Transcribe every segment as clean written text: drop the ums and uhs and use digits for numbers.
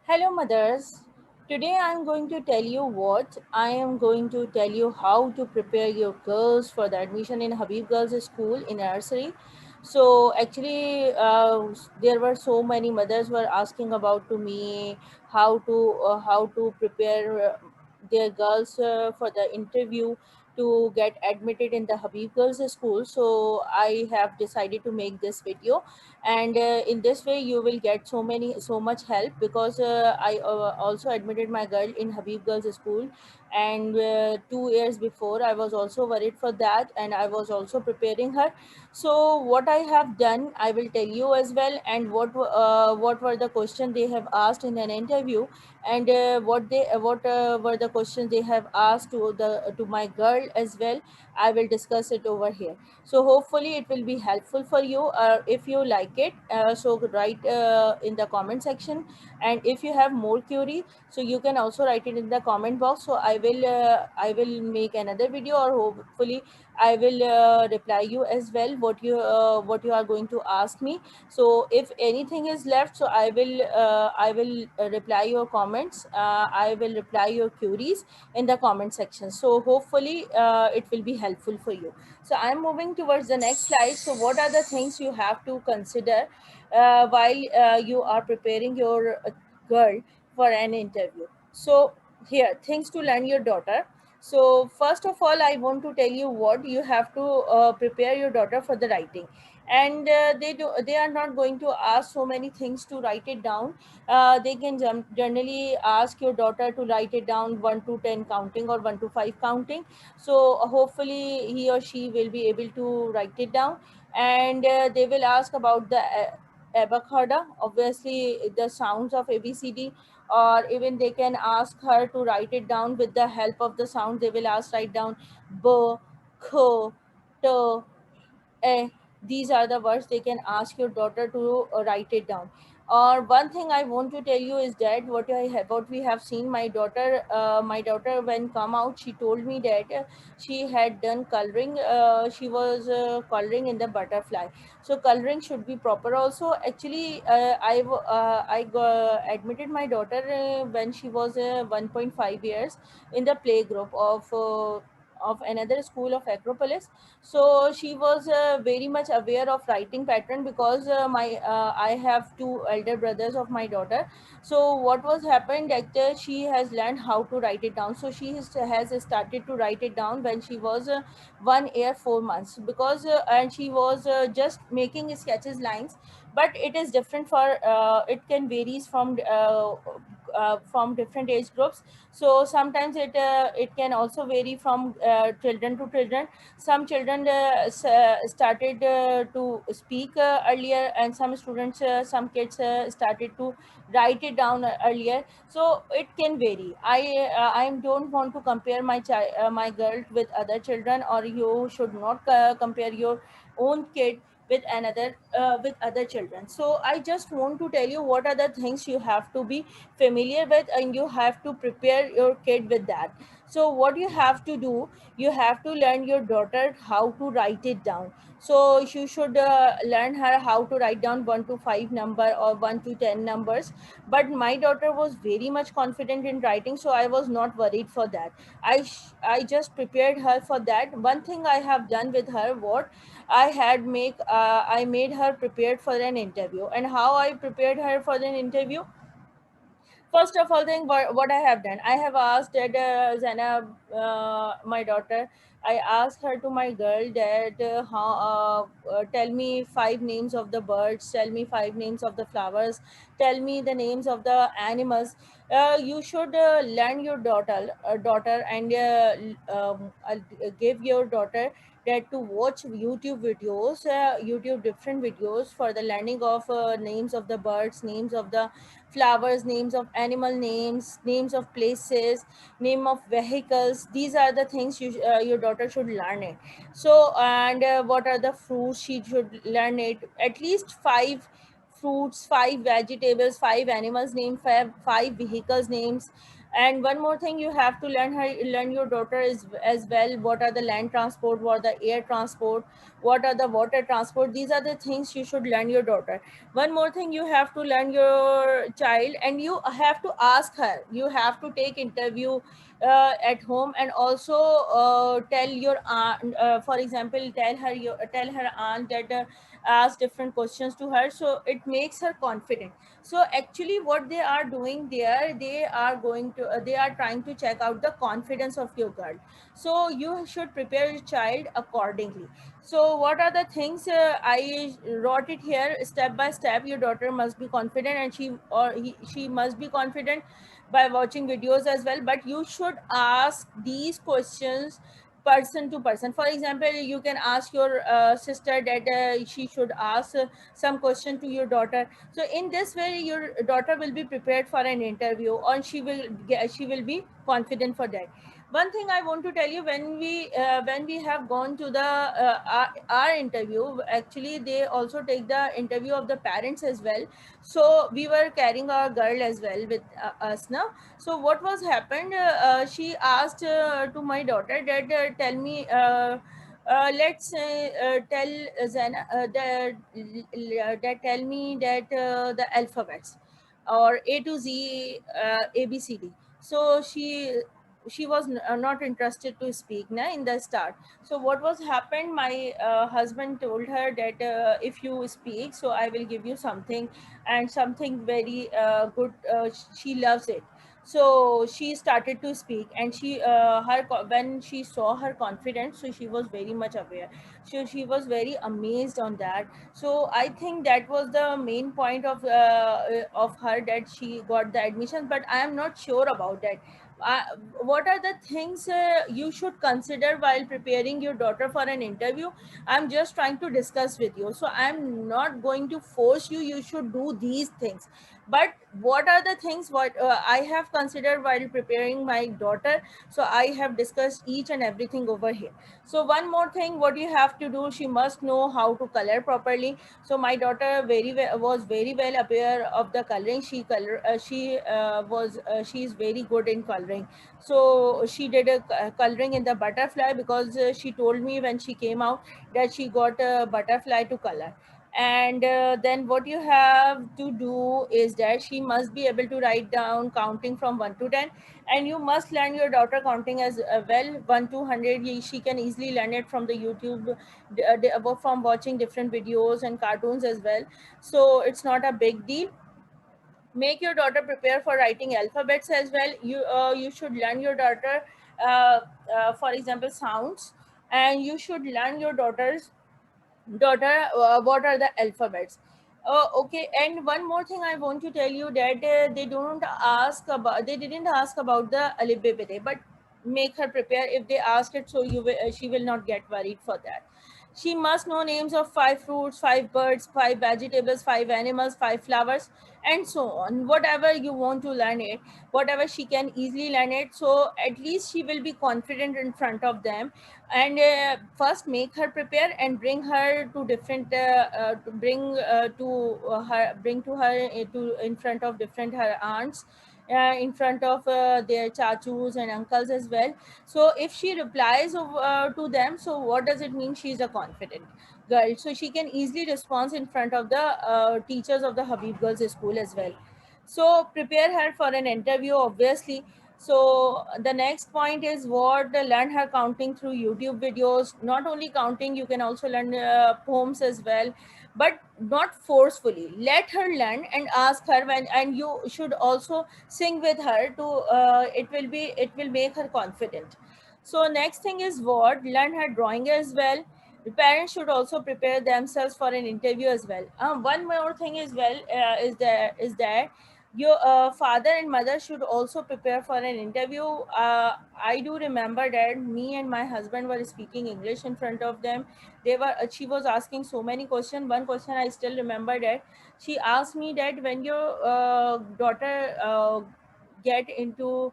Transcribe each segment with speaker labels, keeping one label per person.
Speaker 1: Hello, mothers. Today I am going to tell you what I am going to tell you how to prepare your girls for the admission in Habib Girls School in nursery. So actually, there were so many mothers were asking about to me how to prepare their girls for the interview to get admitted in the Habib Girls School. So I have decided to make this video, and in this way you will get so much help because I also admitted my girl in Habib Girls School, and 2 years before I was also worried for that, and I was also preparing her. So what I have done I will tell you as well, and what were the questions they have asked in an interview, and what were the questions they have asked to my girl as well. I will discuss it over here. So hopefully it will be helpful for you. If you like it, so write in the comment section, and if you have more query, so you can also write it in the comment box. So I will make another video, or hopefully I will reply you as well what you are going to ask me. So if anything is left, so I will reply your comments. I will reply your queries in the comment section. So hopefully it will be helpful for you. So I'm moving towards the next slide. So what are the things you have to consider while you are preparing your girl for an interview? So here, things to learn your daughter. So first of all, I want to tell you what you have to prepare your daughter for the writing. And they are not going to ask so many things to write it down. They can generally ask your daughter to write it down 1 to 10 counting, or 1 to 5 counting. So hopefully he or she will be able to write it down. And they will ask about the abacada, obviously the sounds of ABCD, or even they can ask her to write it down with the help of the sound. They will ask write down b, k, t, eh, these are the words. They can ask your daughter to write it down. Or one thing I want to tell you is that what we have seen, my daughter when come out, she told me that she had done coloring. She was coloring in the butterfly. So coloring should be proper also. Actually, admitted my daughter when she was 1.5 years in the play group of another school of Acropolis. So she was very much aware of writing pattern, because my I have two elder brothers of my daughter. So what was happened that she has learned how to write it down. So has started to write it down when she was 1 year 4 months, because and she was just making sketches lines. But it is different for it can varies from different age groups. So sometimes it can also vary from children to children. Some children started to speak earlier, and some kids started to write it down earlier. So it can vary. I don't want to compare my girl with other children, or you should not compare your own kid with other children. So I just want to tell you what are the things you have to be familiar with, and you have to prepare your kid with that. So what you have to do, you have to learn your daughter how to write it down. So you should learn her how to write down 1 to 5 number, or 1 to 10 numbers. But my daughter was very much confident in writing, so I was not worried for that. I just prepared her for that. One thing I have done with her, what I made her prepared for an interview. And how I prepared her for an interview, first of all thing, what I have done, I have asked that Zainab, my daughter, I asked her to my girl that tell me 5 names of the birds, tell me 5 names of the flowers, tell me the names of the animals. You should learn your daughter, and give your daughter that to watch YouTube videos, YouTube different videos for the learning of names of the birds, names of the flowers, names of animal names, names of places, name of vehicles. These are the things your daughter should learn it. So, and what are the fruits, she should learn it. At least 5 fruits, 5 vegetables, 5 animals name, five vehicles names, And one more thing, you have to learn your daughter is as well, what are the land transport, what are the air transport, what are the water transport. These are the things you should learn your daughter. One more thing, you have to learn your child, and you have to ask her, you have to take interview at home, and also tell your aunt, for example, tell her aunt that ask different questions to her, so it makes her confident. So actually what they are doing there, they are going to they are trying to check out the confidence of your girl. So you should prepare your child accordingly. So what are the things, I wrote it here step by step. Your daughter must be confident, and she must be confident by watching videos as well, but you should ask these questions person to person. For example, you can ask your sister that she should ask some question to your daughter. So in this way your daughter will be prepared for an interview, and she will be confident for that. One thing I want to tell you, when we have gone to the our interview, actually they also take the interview of the parents as well. So we were carrying our girl as well with us now. So what was happened, she asked to my daughter that let's tell Zana that tell me that the alphabets or A to Z, ABCD. So she was not interested to speak in the start. So what was happened, my husband told her that if you speak, so I will give you something, and something very good, she loves it. So she started to speak, and when she saw her confidence, so she was very much aware. So she was very amazed on that. So I think that was the main point of her, that she got the admission, but I am not sure about that. uh, what are the things you should consider while preparing your daughter for an interview? I'm just trying to discuss with you, so I'm not going to force you, you should do these things. But what are the things what I have considered while preparing my daughter? So I have discussed each and everything over here. So one more thing, what you have to do, she must know how to color properly. So my daughter was very well aware of the coloring. She is very good in coloring. So she did a coloring in the butterfly, because she told me when she came out that she got a butterfly to color. And then what you have to do is that she must be able to write down counting from 1 to 10. And you must learn your daughter counting as well, 1 to 100. She can easily learn it from the YouTube, from watching different videos and cartoons as well. So it's not a big deal. Make your daughter prepare for writing alphabets as well. You should learn your daughter, for example, sounds. And you should learn your daughter what are the alphabets. Okay, and one more thing I want to tell you, that they didn't ask about the alibebe, but make her prepare if they ask it, so she will not get worried for that. She must know names of 5 fruits, 5 birds, 5 vegetables, 5 animals, 5 flowers, and so on. Whatever you want to learn it, whatever she can easily learn it, so at least she will be confident in front of them. And first make her prepare, and bring her to different to bring to her to in front of different her aunts, in front of their chachus and uncles as well. So if she replies to them, so what does it mean? She is a confident girl, so she can easily respond in front of the teachers of the Habib Girls School as well. So prepare her for an interview, obviously. So the next point is what, learn her counting through YouTube videos. Not only counting, you can also learn poems as well, but not forcefully. Let her learn and ask her when, and you should also sing with her to it will make her confident. So next thing is what, learn her drawing as well. The parents should also prepare themselves for an interview as well. One more thing as well, is that your father and mother should also prepare for an interview. I do remember that me and my husband were speaking English in front of them. She was asking so many questions. One question I still remember, that she asked me that when your daughter get into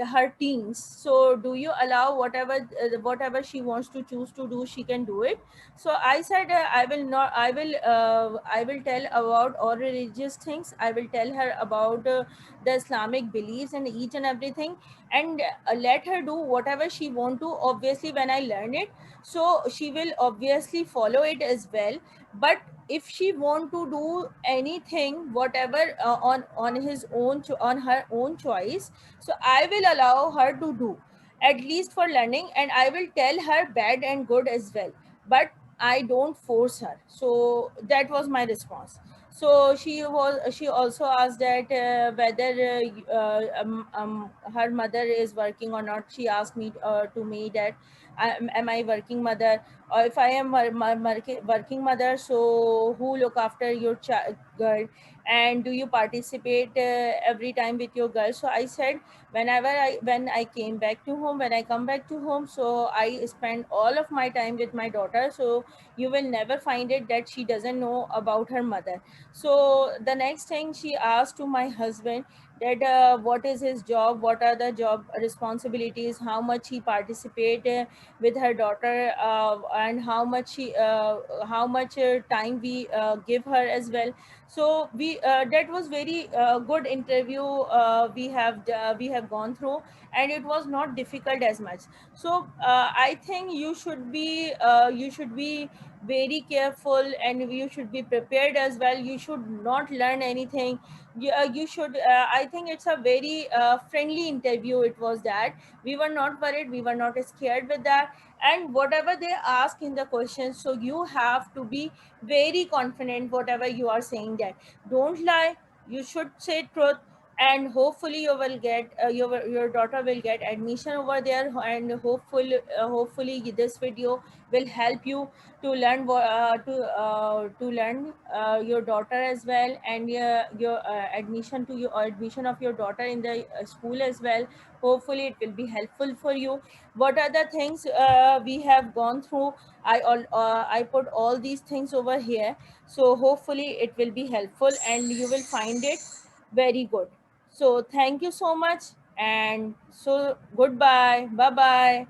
Speaker 1: her teens. So do you allow whatever she wants to choose to do, she can do it? So I said, I will not, I will tell about all religious things, I will tell her about the Islamic beliefs and each and everything, and let her do whatever she want to. Obviously when I learn it, so she will obviously follow it as well. But if she want to do anything whatever on his own on her own choice, so I will allow her to do, at least for learning, and I will tell her bad and good as well, but I don't force her. So that was my response. So she also asked that whether her mother is working or not. She asked me to me that am I working mother, or if I am working mother, so who look after your girl, and do you participate every time with your girl? So I said, when I came back to home, when I come back to home, so I spend all of my time with my daughter. So you will never find it that she doesn't know about her mother. So the next thing she asked to my husband that what is his job, what are the job responsibilities, how much he participate with her daughter, and how much time we give her as well. So we that was very good interview we have gone through, and it was not difficult as much. So I think you should be very careful, and you should be prepared as well. You should not learn anything. You should I think it's a very friendly interview. It was that we were not worried, we were not scared with that. And whatever they ask in the questions, so you have to be very confident whatever you are saying, that don't lie, you should say truth. And hopefully you will get your daughter will get admission over there, and hopefully this video will help you to learn to learn your daughter as well, and your admission to your admission of your daughter in the school as well. Hopefully it will be helpful for you. What are the things we have gone through? I put all these things over here, so hopefully it will be helpful and you will find it very good. So thank you so much, and so goodbye, bye bye.